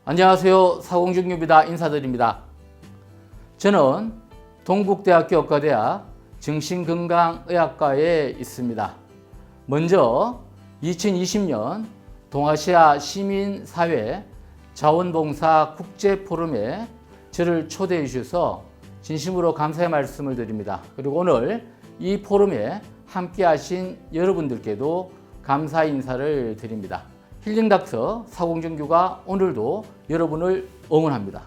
안녕하세요. 사공중입니다. 인사드립니다. 저는 동국대학교 의과대학 정신건강의학과에 있습니다. 먼저 2020년 동아시아 시민사회 자원봉사 국제포럼에 저를 초대해 주셔서 진심으로 감사의 말씀을 드립니다. 그리고 오늘 이 포럼에 함께 하신 여러분들께도 감사 인사를 드립니다. 힐링닥터 사공정규가 오늘도 여러분을 응원합니다.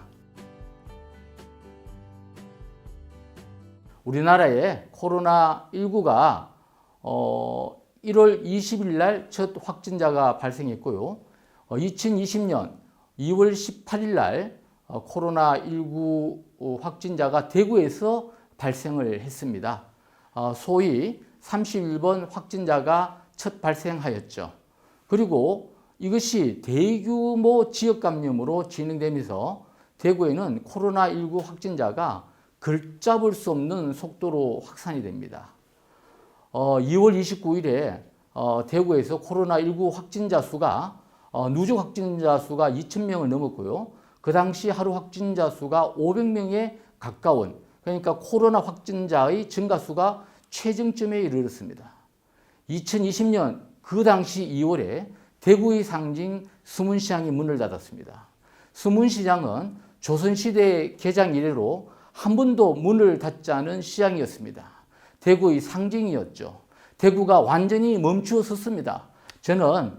우리나라에 코로나19가 1월 20일 날 첫 확진자가 발생했고요. 2020년 2월 18일 날 코로나19 확진자가 대구에서 발생을 했습니다. 소위 31번 확진자가 첫 발생하였죠. 그리고 이것이 대규모 지역 감염으로 진행되면서 대구에는 코로나19 확진자가 걷잡을 수 없는 속도로 확산이 됩니다. 2월 29일에 대구에서 코로나19 확진자 수가 누적 확진자 수가 2,000명을 넘었고요. 그 당시 하루 확진자 수가 500명에 가까운, 그러니까 코로나 확진자의 증가 수가 최정점에 이르렀습니다. 2020년 그 당시 2월에 대구의 상징 수문시장이 문을 닫았습니다. 수문시장은 조선시대 개장 이래로 한 번도 문을 닫지 않은 시장이었습니다. 대구의 상징이었죠. 대구가 완전히 멈추어 섰습니다. 저는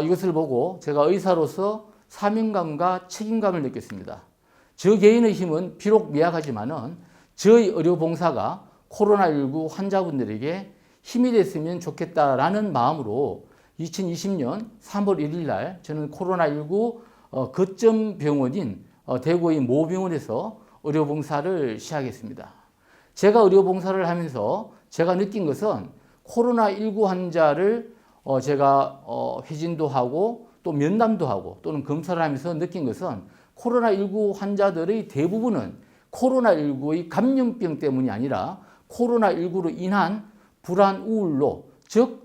이것을 보고 제가 의사로서 사명감과 책임감을 느꼈습니다. 저 개인의 힘은 비록 미약하지만은 저의 의료봉사가 코로나19 환자분들에게 힘이 됐으면 좋겠다라는 마음으로 2020년 3월 1일 날 저는 코로나19 거점 병원인 대구의 모병원에서 의료봉사를 시작했습니다. 제가 의료봉사를 하면서 제가 느낀 것은 코로나19 환자를 제가 회진도 하고 또 면담도 하고 또는 검사를 하면서 느낀 것은 코로나19 환자들의 대부분은 코로나19의 감염병 때문이 아니라 코로나19로 인한 불안, 우울로, 즉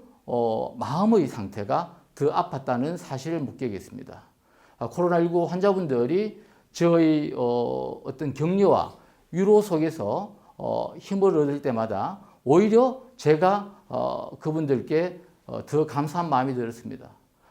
마음의 상태가 더 아팠다는 사실을 목격했습니다. 코로나19 환자분들이 저의 어떤 격려와 위로 속에서 힘을 얻을 때마다 오히려 제가 그분들께 더 감사한 마음이 들었습니다.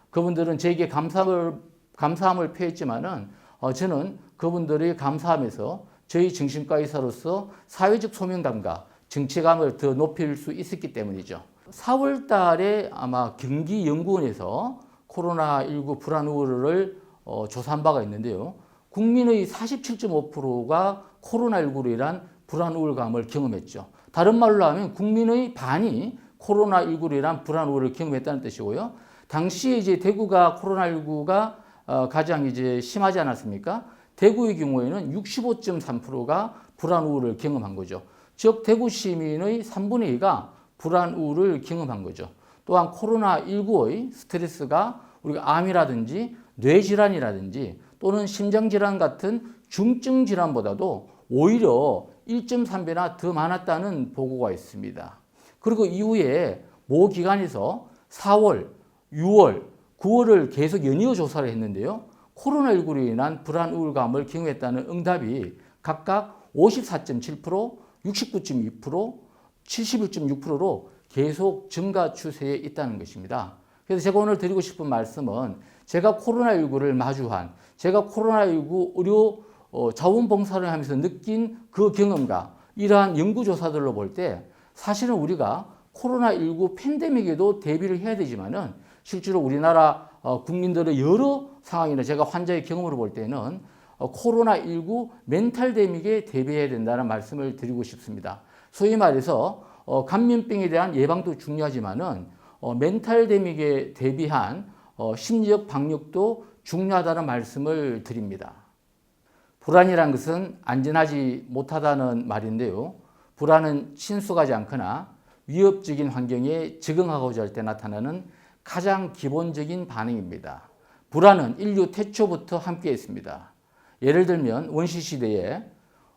그분들은 저에게 감사함을 표했지만은 저는 그분들의 감사함에서 저희 정신과 의사로서 사회적 소명감과 정체감을 더 높일 수 있었기 때문이죠. 4월 달에 아마 경기연구원에서 코로나19 불안 우려를 조사한 바가 있는데요. 국민의 47.5%가 코로나19로 인한 불안 우울감을 경험했죠. 다른 말로 하면 국민의 반이 코로나19로 인한 불안 우울을 경험했다는 뜻이고요. 당시에 이제 대구가 코로나19가 가장 이제 심하지 않았습니까? 대구의 경우에는 65.3%가 불안 우울을 경험한 거죠. 즉 대구 시민의 3분의 2가 불안 우울을 경험한 거죠. 또한 코로나19의 스트레스가 우리가 암이라든지 뇌질환이라든지 또는 심장질환 같은 중증 질환보다도 오히려 1.3배나 더 많았다는 보고가 있습니다. 그리고 이후에 모 기관에서 4월, 6월, 9월을 계속 연이어 조사를 했는데요. 코로나19로 인한 불안 우울감을 경험했다는 응답이 각각 54.7%, 69.2%, 71.6%로 계속 증가 추세에 있다는 것입니다. 그래서 제가 오늘 드리고 싶은 말씀은 제가 코로나19를 마주한, 제가 코로나19 의료 자원봉사를 하면서 느낀 그 경험과 이러한 연구조사들로 볼 때 사실은 우리가 코로나19 팬데믹에도 대비를 해야 되지만은 실제로 우리나라 국민들의 여러 상황이나 제가 환자의 경험으로 볼 때는 코로나19 멘탈데믹에 대비해야 된다는 말씀을 드리고 싶습니다. 소위 말해서 감염병에 대한 예방도 중요하지만은 멘탈데믹에 대비한 심리적 방역도 중요하다는 말씀을 드립니다. 불안이란 것은 안전하지 못하다는 말인데요. 불안은 친숙하지 않거나 위협적인 환경에 적응하고자 할 때 나타나는 가장 기본적인 반응입니다. 불안은 인류 태초부터 함께 했습니다. 예를 들면 원시시대에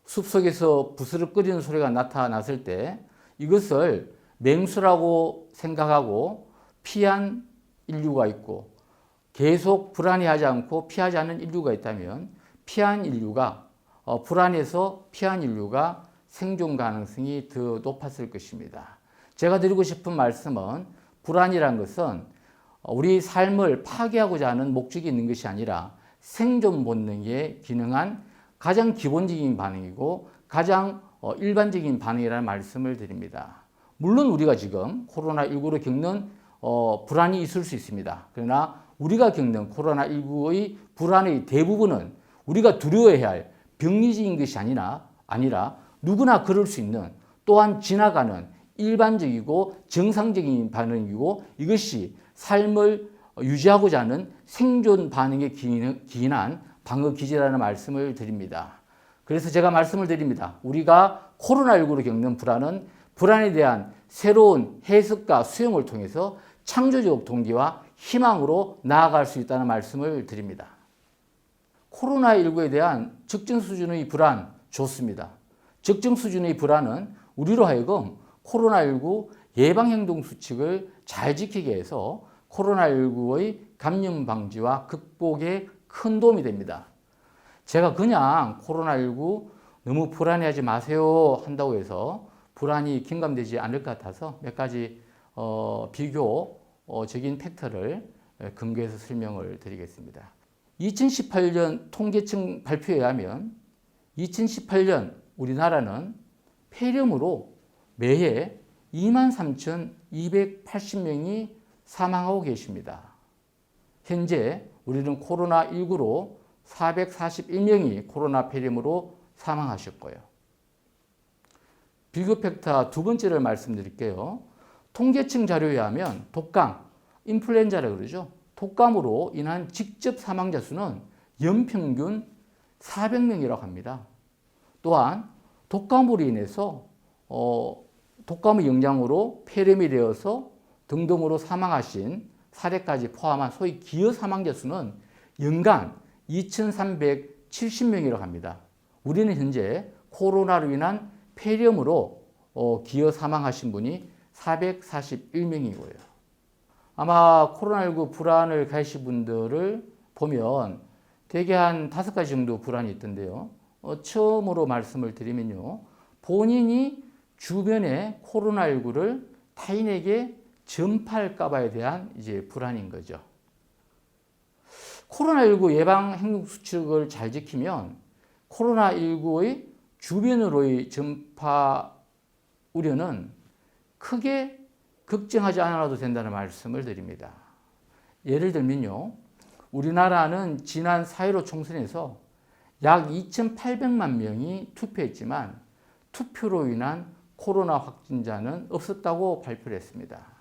숲속에서 부스럭거리는 소리가 나타났을 때 이것을 맹수라고 생각하고 피한 인류가 있고 계속 불안해하지 않고 피하지 않는 인류가 있다면 피한 인류가 불안해서 피한 인류가 생존 가능성이 더 높았을 것입니다. 제가 드리고 싶은 말씀은 불안이란 것은 우리 삶을 파괴하고자 하는 목적이 있는 것이 아니라 생존 본능에 기능한 가장 기본적인 반응이고 가장 일반적인 반응이라는 말씀을 드립니다. 물론 우리가 지금 코로나19로 겪는 불안이 있을 수 있습니다. 그러나 우리가 겪는 코로나19의 불안의 대부분은 우리가 두려워해야 할 병리적인 것이 아니라 누구나 그럴 수 있는 또한 지나가는 일반적이고 정상적인 반응이고 이것이 삶을 유지하고자 하는 생존 반응에 기인한 방어 기제라는 말씀을 드립니다. 그래서 제가 말씀을 드립니다. 우리가 코로나19로 겪는 불안은 불안에 대한 새로운 해석과 수용을 통해서 창조적 동기와 희망으로 나아갈 수 있다는 말씀을 드립니다. 코로나19에 대한 적정 수준의 불안 좋습니다. 적정 수준의 불안은 우리로 하여금 코로나19 예방행동수칙을 잘 지키게 해서 코로나19의 감염 방지와 극복에 큰 도움이 됩니다. 제가 그냥 코로나19 너무 불안해하지 마세요 한다고 해서 불안이 경감되지 않을 것 같아서 몇 가지 비교적인 팩트를 근거해서 설명을 드리겠습니다. 2018년 통계청 발표에 의하면 2018년 우리나라는 폐렴으로 매해 23,280명이 사망하고 계십니다. 현재 우리는 코로나19로 441명이 코로나 폐렴으로 사망하셨고요. 비교 팩터 두 번째를 말씀드릴게요. 통계청 자료에 하면 독감, 인플루엔자라고 그러죠. 독감으로 인한 직접 사망자 수는 연평균 400명이라고 합니다. 또한 독감으로 인해서 독감의 영향으로 폐렴이 되어서 등등으로 사망하신 사례까지 포함한 소위 기여 사망자 수는 연간 2,370명이라고 합니다. 우리는 현재 코로나로 인한 폐렴으로 기여 사망하신 분이 441명이고요. 아마 코로나19 불안을 가지신 분들을 보면 대개 한 5가지 정도 불안이 있던데요. 처음으로 말씀을 드리면요. 본인이 주변에 코로나19를 타인에게 전파할까 봐에 대한 이제 불안인 거죠. 코로나19 예방 행동 수칙을 잘 지키면 코로나19의 주변으로의 전파 우려는 크게 걱정하지 않아도 된다는 말씀을 드립니다. 예를 들면요. 우리나라는 지난 4.15 총선에서 약 2,800만 명이 투표했지만 투표로 인한 코로나 확진자는 없었다고 발표를 했습니다.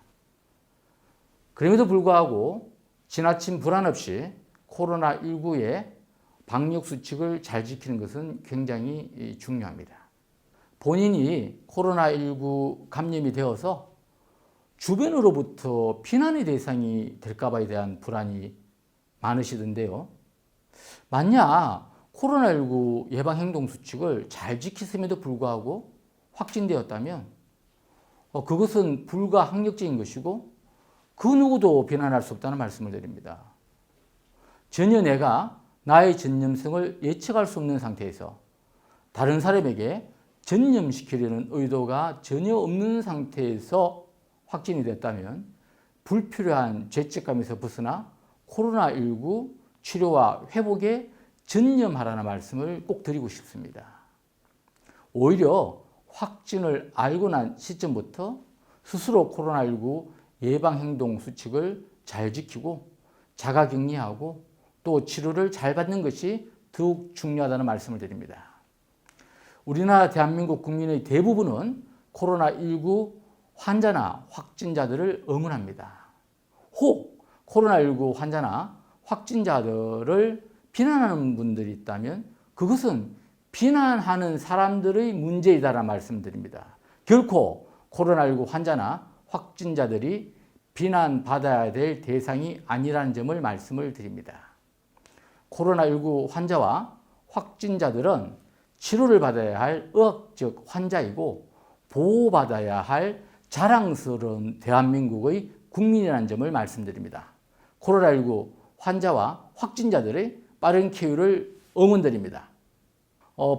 그럼에도 불구하고 지나친 불안 없이 코로나19의 방역 수칙을 잘 지키는 것은 굉장히 중요합니다. 본인이 코로나19 감염이 되어서 주변으로부터 비난의 대상이 될까 봐에 대한 불안이 많으시던데요. 만약 코로나19 예방행동수칙을 잘 지켰음에도 불구하고 확진되었다면 그것은 불가항력적인 것이고 그 누구도 비난할 수 없다는 말씀을 드립니다. 전혀 내가 나의 전염성을 예측할 수 없는 상태에서 다른 사람에게 전염시키려는 의도가 전혀 없는 상태에서 확진이 됐다면 불필요한 죄책감에서 벗어나 코로나19 치료와 회복에 전념하라는 말씀을 꼭 드리고 싶습니다. 오히려 확진을 알고 난 시점부터 스스로 코로나19 예방행동 수칙을 잘 지키고 자가격리하고 또 치료를 잘 받는 것이 더욱 중요하다는 말씀을 드립니다. 우리나라 대한민국 국민의 대부분은 코로나19 환자나 확진자들을 응원합니다. 혹 코로나19 환자나 확진자들을 비난하는 분들이 있다면 그것은 비난하는 사람들의 문제이다라는 말씀드립니다. 결코 코로나19 환자나 확진자들이 비난받아야 될 대상이 아니라는 점을 말씀을 드립니다. 코로나19 환자와 확진자들은 치료를 받아야 할 의학적 환자이고 보호받아야 할 자랑스러운 대한민국의 국민이라는 점을 말씀드립니다. 코로나19 환자와 확진자들의 빠른 쾌유를 응원드립니다.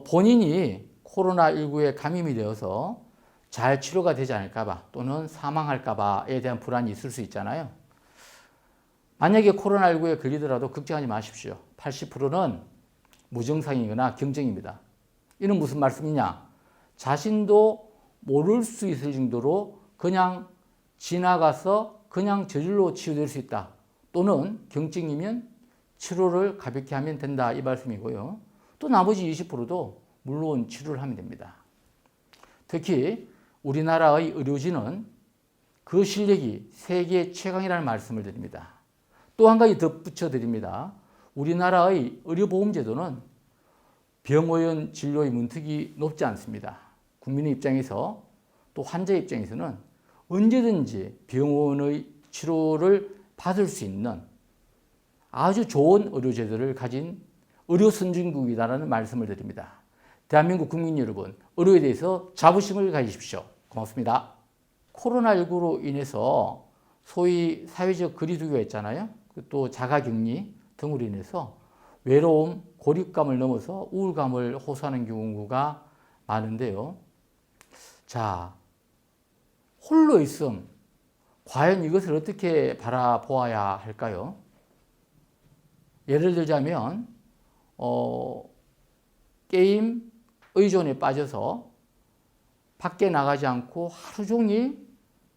본인이 코로나19에 감염이 되어서 잘 치료가 되지 않을까봐 또는 사망할까봐에 대한 불안이 있을 수 있잖아요. 만약에 코로나19에 걸리더라도 걱정하지 마십시오. 80%는 무증상이거나 경증입니다. 이는 무슨 말씀이냐? 자신도 모를 수 있을 정도로 그냥 지나가서 그냥 저절로 치유될 수 있다. 또는 경증이면 치료를 가볍게 하면 된다. 이 말씀이고요. 또 나머지 20%도 물론 치료를 하면 됩니다. 특히 우리나라의 의료진은 그 실력이 세계 최강이라는 말씀을 드립니다. 또 한 가지 덧붙여 드립니다. 우리나라의 의료보험제도는 병원의 진료의 문턱이 높지 않습니다. 국민의 입장에서 또 환자 입장에서는 언제든지 병원의 치료를 받을 수 있는 아주 좋은 의료제도를 가진 의료 선진국이다라는 말씀을 드립니다. 대한민국 국민 여러분, 의료에 대해서 자부심을 가지십시오. 고맙습니다. 코로나19로 인해서 소위 사회적 거리두기가 있잖아요. 또 자가격리 등으로 인해서 외로움, 고립감을 넘어서 우울감을 호소하는 경우가 많은데요. 자, 홀로 있음, 과연 이것을 어떻게 바라보아야 할까요? 예를 들자면 게임 의존에 빠져서 밖에 나가지 않고 하루 종일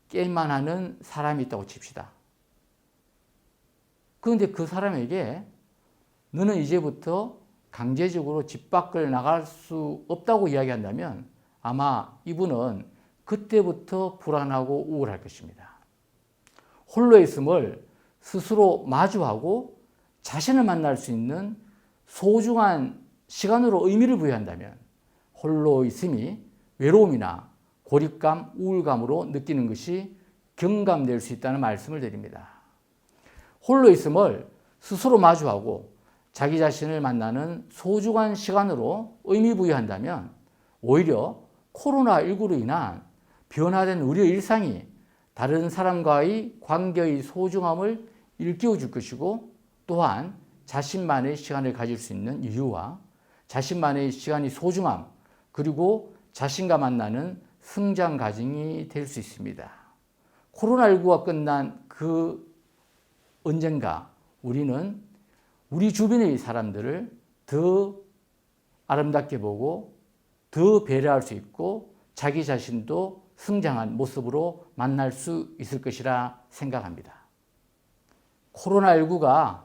게임만 하는 사람이 있다고 칩시다. 그런데 그 사람에게 너는 이제부터 강제적으로 집 밖을 나갈 수 없다고 이야기한다면 아마 이분은 그때부터 불안하고 우울할 것입니다. 홀로 있음을 스스로 마주하고 자신을 만날 수 있는 소중한 시간으로 의미를 부여한다면 홀로 있음이 외로움이나 고립감, 우울감으로 느끼는 것이 경감될 수 있다는 말씀을 드립니다. 홀로 있음을 스스로 마주하고 자기 자신을 만나는 소중한 시간으로 의미 부여한다면 오히려 코로나19로 인한 변화된 우리의 일상이 다른 사람과의 관계의 소중함을 일깨워 줄 것이고 또한 자신만의 시간을 가질 수 있는 이유와 자신만의 시간이 소중함 그리고 자신과 만나는 성장 과정이 될 수 있습니다. 코로나19가 끝난 그 언젠가 우리는 우리 주변의 사람들을 더 아름답게 보고 더 배려할 수 있고 자기 자신도 성장한 모습으로 만날 수 있을 것이라 생각합니다. 코로나19가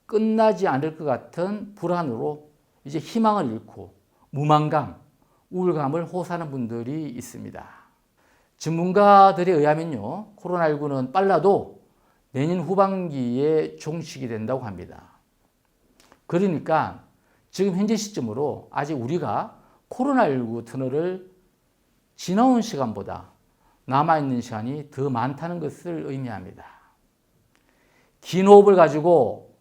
끝나지 않을 것 같은 불안으로 이제 희망을 잃고 무망감, 우울감을 호소하는 분들이 있습니다. 전문가들에 의하면요, 코로나19는 빨라도 내년 후반기에 종식이 된다고 합니다. 그러니까 지금 현재 시점으로 아직 우리가 코로나19 터널을 지나온 시간보다 남아있는 시간이 더 많다는 것을 의미합니다. 긴 호흡을 가지고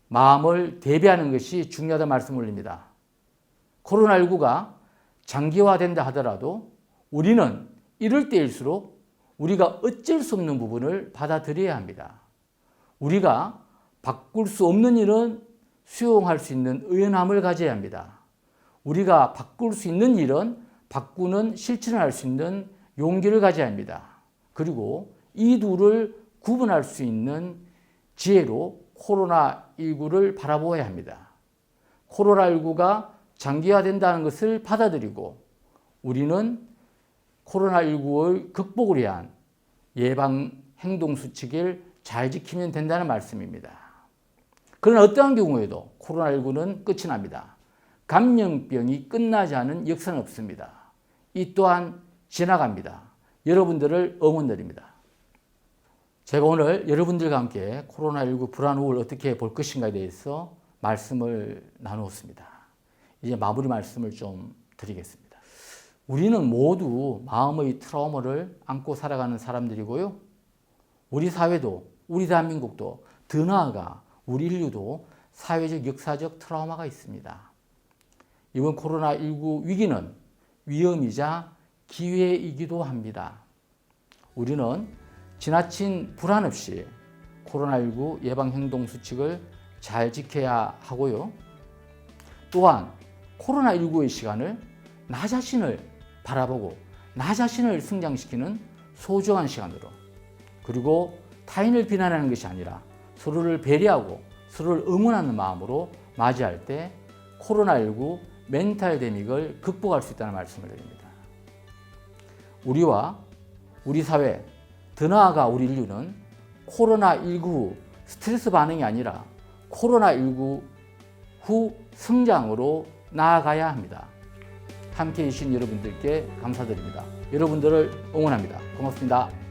마음을 대비하는 것이 중요하다는 말씀을 올립니다. 코로나19가 장기화된다 하더라도 우리는 이럴 때일수록 우리가 어쩔 수 없는 부분을 받아들여야 합니다. 우리가 바꿀 수 없는 일은 수용할 수 있는 의연함을 가져야 합니다. 우리가 바꿀 수 있는 일은 바꾸는 실천을 할 수 있는 용기를 가져야 합니다. 그리고 이 둘을 구분할 수 있는 지혜로 코로나19를 바라보아야 합니다. 코로나19가 장기화된다는 것을 받아들이고 우리는 코로나19의 극복을 위한 예방 행동 수칙을 잘 지키면 된다는 말씀입니다. 그러나 어떠한 경우에도 코로나19는 끝이 납니다. 감염병이 끝나지 않은 역사는 없습니다. 이 또한 지나갑니다. 여러분들을 응원드립니다. 제가 오늘 여러분들과 함께 코로나19 불안 우울 어떻게 볼 것인가에 대해서 말씀을 나누었습니다. 이제 마무리 말씀을 좀 드리겠습니다. 우리는 모두 마음의 트라우마를 안고 살아가는 사람들이고요. 우리 사회도 우리 대한민국도 더 나아가 우리 인류도 사회적 역사적 트라우마가 있습니다. 이번 코로나19 위기는 위험이자 기회이기도 합니다. 우리는 지나친 불안 없이 코로나19 예방행동 수칙을 잘 지켜야 하고요. 또한 코로나19의 시간을 나 자신을 바라보고 나 자신을 성장시키는 소중한 시간으로, 그리고 타인을 비난하는 것이 아니라 서로를 배려하고 서로를 응원하는 마음으로 맞이할 때 코로나19 멘탈 데믹을 극복할 수 있다는 말씀을 드립니다. 우리와 우리 사회, 더 나아가 우리 인류는 코로나19 스트레스 반응이 아니라 코로나19 후 성장으로 나아가야 합니다. 함께해 주신 여러분들께 감사드립니다. 여러분들을 응원합니다. 고맙습니다.